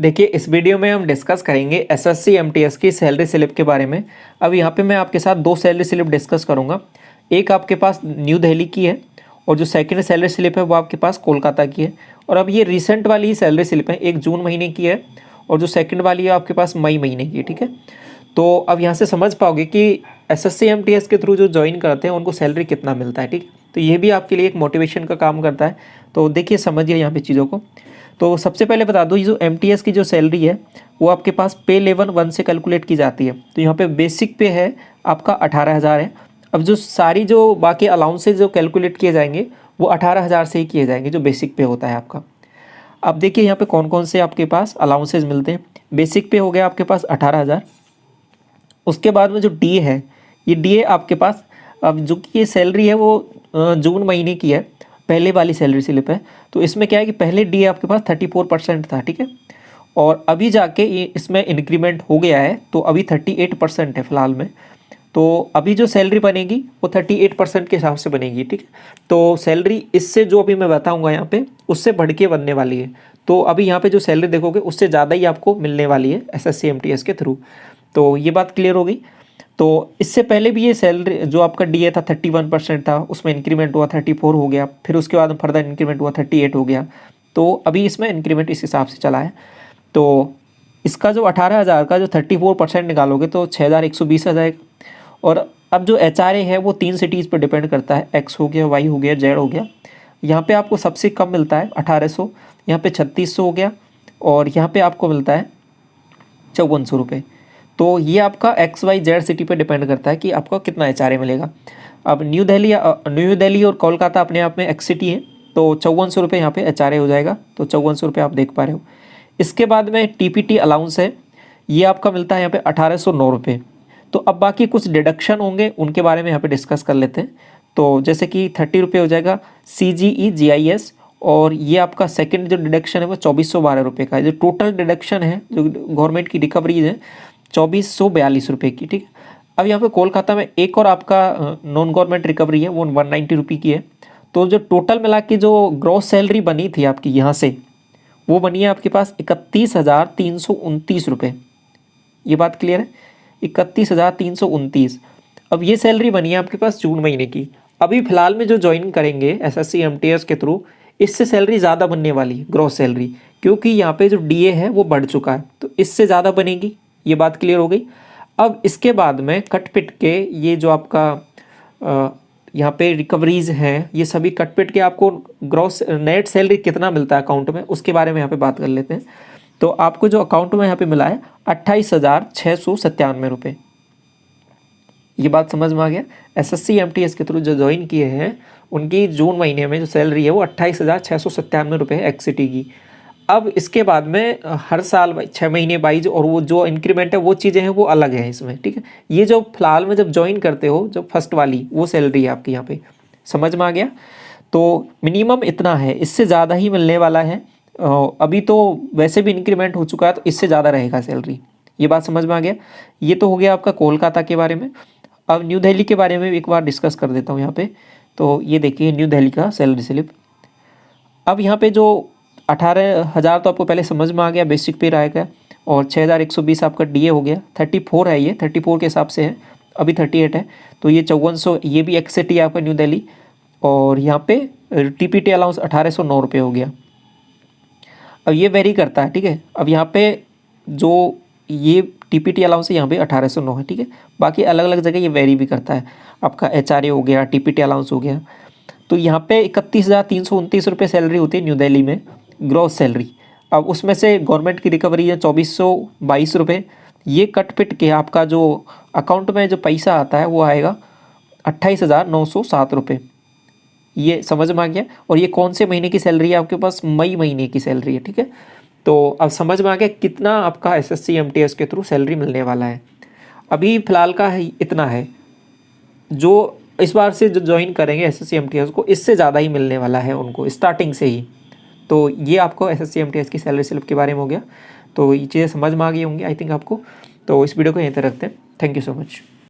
देखिए, इस वीडियो में हम डिस्कस करेंगे एसएससी एमटीएस की सैलरी स्लिप के बारे में। अब यहाँ पे मैं आपके साथ दो सैलरी स्लिप डिस्कस करूँगा। एक आपके पास न्यू दिल्ली की है और जो सेकंड सैलरी स्लिप है वो आपके पास कोलकाता की है। और अब ये रिसेंट वाली ही सैलरी स्लिप है, एक जून महीने की है और जो सेकंड वाली है आपके पास मई महीने की है। ठीक है, तो अब यहाँ से समझ पाओगे कि एसएससी एमटीएस के थ्रू जो ज्वाइन करते हैं उनको सैलरी कितना मिलता है। ठीक है, तो ये भी आपके लिए एक मोटिवेशन का काम करता है। तो देखिए, समझिए यहाँ पे चीज़ों को। तो सबसे पहले बता दो, ये जो एमटीएस की जो सैलरी है वो आपके पास पे लेवल 1 से कैलकुलेट की जाती है। तो यहाँ पे बेसिक पे है आपका 18,000 है। अब जो सारी जो बाकी अलाउंसेज जो कैलकुलेट किए जाएंगे वो 18,000 से ही किए जाएंगे, जो बेसिक पे होता है आपका। अब देखिए यहाँ पे कौन कौन से आपके पास अलाउंसेज मिलते हैं। बेसिक पे हो गया आपके पास 18,000। उसके बाद में जो डी है, ये डी आपके पास, अब जो कि ये सैलरी है वो जून महीने की है, पहले वाली सैलरी स्लिप है। तो इसमें क्या है कि पहले डी आपके पास 34% था। ठीक है, और अभी जाके ये इसमें इंक्रीमेंट हो गया है, तो अभी 38% है फिलहाल में। तो अभी जो सैलरी बनेगी वो 38% के हिसाब से बनेगी। ठीक है, तो सैलरी इससे जो अभी मैं बताऊंगा यहाँ पे उससे बढ़ के बनने वाली है। तो अभी यहाँ पे जो सैलरी देखोगे उससे ज़्यादा ही आपको मिलने वाली है एसएससी एमटीएस के थ्रू। तो ये बात क्लियर हो गई। तो इससे पहले भी ये सैलरी जो आपका डीए था 31% था, उसमें इंक्रीमेंट हुआ 34 हो गया, फिर उसके बाद फर्दर इंक्रीमेंट हुआ 38 हो गया। तो अभी इसमें इंक्रीमेंट इस हिसाब से चला है। तो इसका जो 18,000 का जो 34% निकालोगे तो 6,120 आ जाएगा। और अब जो एचआरए है वो 3 सिटीज़ पर डिपेंड करता है, एक्स हो गया, वाई हो गया, जेड हो गया। यहाँ पे आपको सबसे कम मिलता है 1,800, यहाँ पे 3,600 हो गया, और यहाँ पे आपको मिलता है 5,400 रुपये। तो ये आपका एक्स वाई जेड सिटी पे डिपेंड करता है कि आपको कितना एचआरए मिलेगा। अब न्यू दिल्ली और कोलकाता अपने आप में एक्स सिटी है, तो 5,400 रुपये यहाँ पे एचआरए हो जाएगा। तो 5,400 रुपये आप देख पा रहे हो। इसके बाद में टीपीटी अलाउंस है, ये आपका मिलता है यहाँ पे 1,809 रुपये। तो अब बाकी कुछ डिडक्शन होंगे, उनके बारे में यहाँ पे डिस्कस कर लेते हैं। तो जैसे कि 30 रुपये हो जाएगा CGE GIS, और ये आपका सेकंड जो डिडक्शन है वो 2,412 रुपये का है। जो टोटल डिडक्शन है जो गवर्नमेंट की रिकवरीज है 2,442 रुपये की। ठीक है, अब यहाँ पे कोलकाता में एक और आपका नॉन गवर्नमेंट रिकवरी है, वो 190 रुपये की है। तो जो टोटल मिला के जो ग्रॉस सैलरी बनी थी आपकी यहाँ से, वो बनी है आपके पास 31,329 रुपये। ये बात क्लियर है, 31,329। अब ये सैलरी बनी है आपके पास जून महीने की। अभी फिलहाल में जो ज्वाइन करेंगे एसएससी एमटीएस के थ्रू, इससे सैलरी ज़्यादा बनने वाली है ग्रॉस सैलरी, क्योंकि यहाँ पे जो डीए है वो बढ़ चुका है, तो इससे ज़्यादा बनेगी। ये बात क्लियर हो गई। अब इसके बाद में कट पिट के ये जो आपका यहाँ पे रिकवरीज हैं, ये सभी कट पिट के आपको ग्रॉस नेट सैलरी कितना मिलता है अकाउंट में, उसके बारे में यहाँ पे बात कर लेते हैं। तो आपको जो अकाउंट में यहाँ पे मिला है 28,697 रुपये। ये बात समझ में आ गया। एसएससी एमटीएस के थ्रू जो ज्वाइन किए हैं उनकी जून महीने में जो सैलरी है वो 28,697 रुपये है एक्स सिटी की। अब इसके बाद में हर साल 6 महीने वाइज और वो जो इंक्रीमेंट है वो चीज़ें हैं वो अलग हैं इसमें। ठीक है, ये जो फिलहाल में जब ज्वाइन करते हो, जो फर्स्ट वाली वो सैलरी है आपकी यहाँ पे, समझ में आ गया। तो मिनिमम इतना है, इससे ज़्यादा ही मिलने वाला है। अभी तो वैसे भी इंक्रीमेंट हो चुका है, तो इससे ज़्यादा रहेगा सैलरी। ये बात समझ में आ गया। ये तो हो गया आपका कोलकाता के बारे में। अब न्यू दिल्ली के बारे में एक बार डिस्कस कर देता हूँ यहाँ पे। तो ये देखिए न्यू दिल्ली का सैलरी स्लिप। अब यहाँ पे जो 18,000 तो आपको पहले समझ में आ गया, बेसिक पे रहेगा, और 6,120 आपका डीए हो गया। 34 है, ये 34 के हिसाब से है, अभी 38 है। तो ये 5,400, ये भी एक्स सिटी है आपका न्यू दिल्ली। और यहाँ पे टीपीटी अलाउंस 1,809 रुपये हो गया। अब ये वेरी करता है। ठीक है, अब यहाँ पे जो ये टीपीटी अलाउंस है यहाँ पे 1,809 है। ठीक है, बाकी अलग अलग जगह ये वेरी भी करता है। आपका एचआरए हो गया, टीपीटी अलाउंस हो गया। तो यहाँ पे 31,329 रुपये सैलरी होती है न्यू दिल्ली में, ग्रॉस सैलरी। अब उसमें से गवर्नमेंट की रिकवरी है 2,422 रुपये। ये कट पिट के आपका जो अकाउंट में जो पैसा आता है वो आएगा 28,907 रुपये। ये समझ में आ गया। और ये कौन से महीने की सैलरी है आपके पास? मई महीने की सैलरी है। ठीक है, तो अब समझ में आ गया कितना आपका एसएससी एमटीएस के थ्रू सैलरी मिलने वाला है। अभी फ़िलहाल का है इतना है। जो इस बार से जो ज्वाइन करेंगे एसएससी एमटीएस को, इससे ज़्यादा ही मिलने वाला है उनको स्टार्टिंग से ही। तो ये आपको एसएससी एमटीएस की सैलरी स्लिप के बारे में हो गया। तो ये चीज़ें समझ में आ गई होंगी आई थिंक आपको। तो इस वीडियो को यहीं तक रखते हैं। Thank you so much.